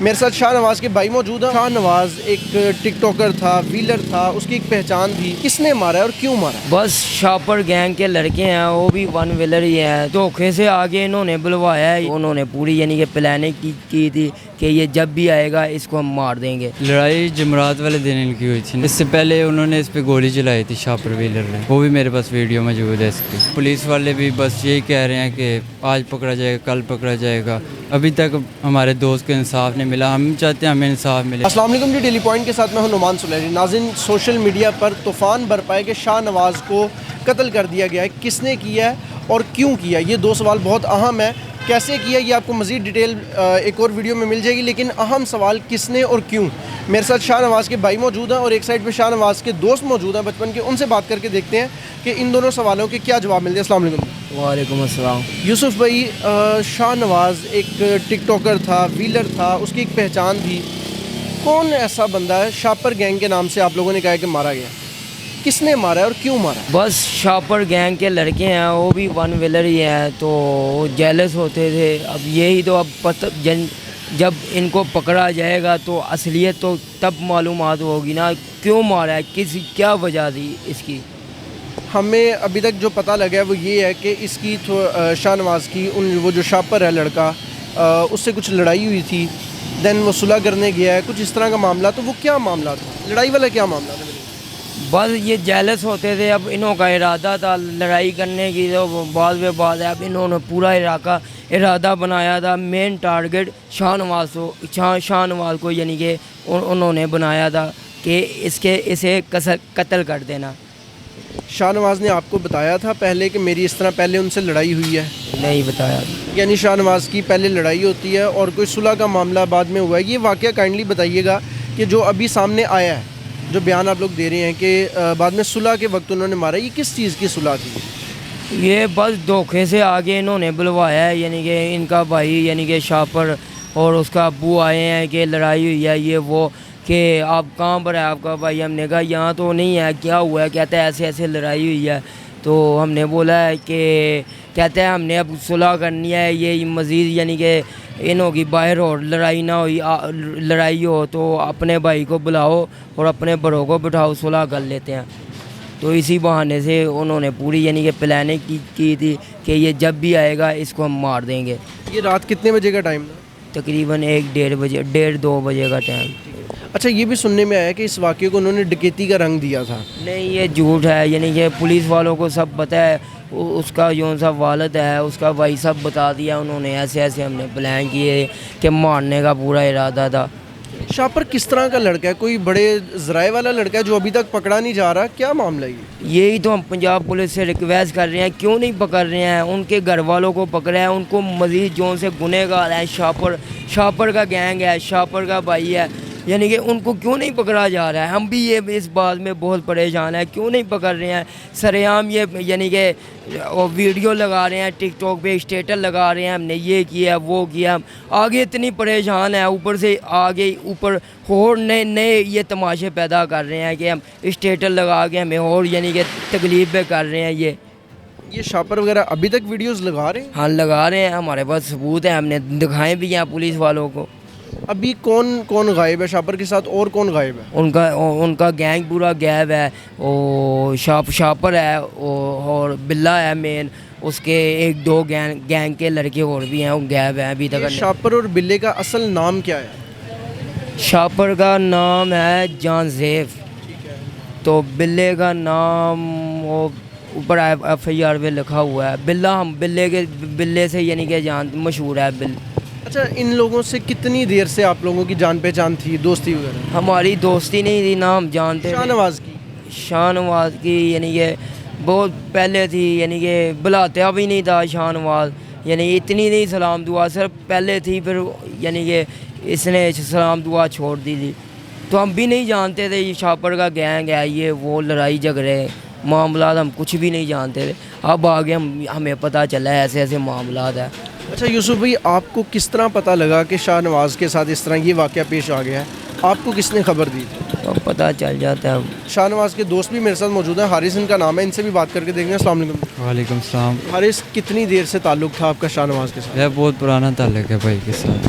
میرے ساتھ شاہ نواز کے بھائی موجود ہیں۔ شاہ نواز ایک ٹک ٹاکر تھا، ویلر تھا، اس کی ایک پہچان تھی۔ کس نے مارا ہے اور کیوں مارا ہے؟ بس شاپر گینگ کے لڑکے ہیں، وہ بھی ون ویلر ہی ہیں۔ دھوکے سے آگے انہوں نے بلوایا ہے، انہوں نے پوری یعنی کہ پلاننگ کی تھی کہ یہ جب بھی آئے گا اس کو ہم مار دیں گے۔ لڑائی جمعرات والے دن ان کی ہوئی تھی، اس سے پہلے انہوں نے اس پہ گولی چلائی تھی شاپر ویلر نے، وہ بھی میرے پاس ویڈیو موجود ہے اس کی۔ پولیس والے بھی بس یہی کہہ رہے ہیں کہ آج پکڑا جائے گا، کل پکڑا جائے گا، ابھی تک ہمارے دوست کو انصاف نہیں ملا، ہم چاہتے ہیں ہمیں انصاف ملے۔ السلام علیکم جی، ڈیلی پوائنٹ کے ساتھ میں ہوں نعمان سلیری۔ ناظرین، سوشل میڈیا پر طوفان برپا ہے کہ شاہ نواز کو قتل کر دیا گیا ہے۔ کس نے کیا ہے اور کیوں کیا؟ یہ دو سوال بہت اہم ہے۔ کیسے کیا یہ آپ کو مزید ڈیٹیل ایک اور ویڈیو میں مل جائے گی، لیکن اہم سوال کس نے اور کیوں۔ میرے ساتھ شاہ نواز کے بھائی موجود ہیں اور ایک سائڈ پہ شاہ نواز کے دوست موجود ہیں بچپن کے، ان سے بات کر کے دیکھتے ہیں کہ ان دونوں سوالوں کے کیا جواب ملتے ہیں۔ السلام علیکم۔ وعلیکم السلام۔ یوسف بھائی، شاہ نواز ایک ٹک ٹاکر تھا، ویلر تھا، اس کی ایک پہچان تھی۔ کون ایسا بندہ ہے شاپر گینگ کے نام سے آپ لوگوں نے کہا ہے کہ مارا گیا؟ کس نے مارا ہے اور کیوں مارا ہے؟ بس شاپر گینگ کے لڑکے ہیں، وہ بھی ون ویلر ہی ہیں، تو جیلس ہوتے تھے۔ اب یہی تو اب جب ان کو پکڑا جائے گا تو اصلیت تو تب معلومات ہوگی نا، کیوں مارا ہے، کیا وجہ تھی اس کی۔ ہمیں ابھی تک جو پتہ لگا ہے وہ یہ ہے کہ اس کی شاہ نواز کی وہ جو شاپر ہے لڑکا، اس سے کچھ لڑائی ہوئی تھی، دین وہ صلح کرنے گیا ہے، کچھ اس طرح کا معاملہ۔ تو وہ کیا معاملہ تھا؟ لڑائی والا کیا معاملہ تھا؟ بس یہ جیلس ہوتے تھے، اب انہوں کا ارادہ تھا لڑائی کرنے کی، تو بعد میں بعد ہے اب انہوں نے پورا ارادہ بنایا تھا۔ مین ٹارگٹ شاہ نواز کو یعنی کہ انہوں نے بنایا تھا کہ اسے قتل کر دینا۔ شاہ نواز نے آپ کو بتایا تھا پہلے کہ میری اس طرح پہلے ان سے لڑائی ہوئی ہے؟ نہیں بتایا۔ یعنی شاہ نواز کی پہلے لڑائی ہوتی ہے اور کوئی صلح کا معاملہ بعد میں ہوا ہے؟ یہ واقعہ کائنڈلی بتائیے گا کہ جو ابھی سامنے آیا ہے، جو بیان آپ لوگ دے رہے ہیں کہ بعد میں صلح کے وقت انہوں نے مارا، یہ کس چیز کی صلح تھی؟ یہ بس دھوکے سے آگے انہوں نے بلوایا ہے، یعنی کہ ان کا بھائی یعنی کہ شاپر اور اس کا ابو آئے ہیں کہ لڑائی ہوئی ہے یہ وہ، کہ آپ کہاں پر ہے آپ کا بھائی؟ ہم نے کہا یہاں تو نہیں ہے، کیا ہوا ہے؟ کہتا ہے ایسے ایسے لڑائی ہوئی ہے۔ تو ہم نے بولا ہے کہ کہتا ہے ہم نے اب صلح کرنی ہے، یہ مزید یعنی کہ انہوں کی باہر اور لڑائی ہو تو اپنے بھائی کو بلاؤ اور اپنے بڑوں کو بٹھاؤ، صلح کر لیتے ہیں۔ تو اسی بہانے سے انہوں نے پوری یعنی کہ پلاننگ کی تھی کہ یہ جب بھی آئے گا اس کو ہم مار دیں گے۔ یہ رات کتنے بجے کا ٹائم تھا؟ تقریباً 1-1:30 بجے کا ٹائم۔ اچھا، یہ بھی سننے میں آیا کہ اس واقعے کو انہوں نے ڈکیتی کا رنگ دیا تھا؟ نہیں، یہ جھوٹ ہے، یعنی کہ پولیس والوں کو سب پتہ ہے، اس کا جو سا والد ہے اس کا بھائی سب بتا دیا انہوں نے، ایسے ایسے ہم نے پلان کیے کہ مارنے کا پورا ارادہ تھا۔ شاپر کس طرح کا لڑکا ہے؟ کوئی بڑے ذرائع والا لڑکا ہے جو ابھی تک پکڑا نہیں جا رہا؟ کیا معاملہ یہ؟ یہی تو ہم پنجاب پولیس سے ریکویسٹ کر رہے ہیں، کیوں نہیں پکڑ رہے ہیں؟ ان کے گھر والوں کو پکڑا ہے، ان کو مزید جو سے گنہگار ہے، شاپر کا گینگ ہے، شاپر کا بھائی ہے، یعنی کہ ان کو کیوں نہیں پکڑا جا رہا ہے؟ ہم بھی یہ اس بات میں بہت پریشان ہیں، کیوں نہیں پکڑ رہے ہیں؟ سرعام یہ یعنی کہ ویڈیو لگا رہے ہیں، ٹک ٹاک پہ اسٹیٹس لگا رہے ہیں، ہم نے یہ کیا وہ کیا۔ آگے اتنی پریشان ہیں، اوپر سے آگے اوپر اور نئے یہ تماشے پیدا کر رہے ہیں کہ ہم اسٹیٹس لگا کے ہمیں اور یعنی کہ تکلیف پہ کر رہے ہیں۔ یہ شاپر وغیرہ ابھی تک ویڈیوز لگا رہے ہیں؟ ہاں لگا رہے ہیں، ہمارے پاس ثبوت ہے، ہم نے دکھائے بھی ہیں پولیس والوں کو۔ ابھی کون غائب ہے شاپر کے ساتھ، اور کون غائب ہے؟ ان کا گینگ پورا غائب ہے، وہ شاپر ہے اور بلا ہے مین، اس کے 1-2 گینگ کے لڑکے اور بھی ہیں، وہ غائب ہیں ابھی تک۔ شاپر اور بلے کا اصل نام کیا ہے؟ شاپر کا نام ہے جان زیف، تو بلے کا نام وہ اوپر FIR پہ لکھا ہوا ہے بلا۔ ہم بلے سے یعنی کہ مشہور ہے بل۔ اچھا، ان لوگوں سے کتنی دیر سے آپ لوگوں کی جان پہچان تھی، دوستی وغیرہ؟ ہماری دوستی نہیں تھی نا، ہم جانتے تھے۔ شاہ نواز کی یعنی کہ بہت پہلے تھی، یعنی کہ بلاتا بھی نہیں تھا شاہ نواز، یعنی اتنی نہیں سلام دعا، صرف پہلے تھی، پھر یعنی کہ اس نے سلام دعا چھوڑ دی تھی۔ تو ہم بھی نہیں جانتے تھے یہ شاپر کا گینگ ہے، یہ وہ لڑائی جھگڑے معاملات ہم کچھ بھی نہیں جانتے تھے۔ اب آگے ہمیں پتہ چلا ہے ایسے ایسے معاملات ہیں۔ اچھا یوسف بھائی، آپ کو کس طرح پتہ لگا کہ شاہ نواز کے ساتھ اس طرح یہ واقعہ پیش آ گیا ہے؟ آپ کو کس نے خبر دی تھی؟ تو پتہ چل جاتا ہے۔ شاہ نواز کے دوست بھی میرے ساتھ موجود ہیں، حارث ان کا نام ہے، ان سے بھی بات کر کے دیکھیں گے۔ السلام علیکم۔ وعلیکم السلام۔ حارث، کتنی دیر سے تعلق تھا آپ کا شاہ نواز کے ساتھ؟ یہ بہت پرانا تعلق ہے بھائی کے ساتھ،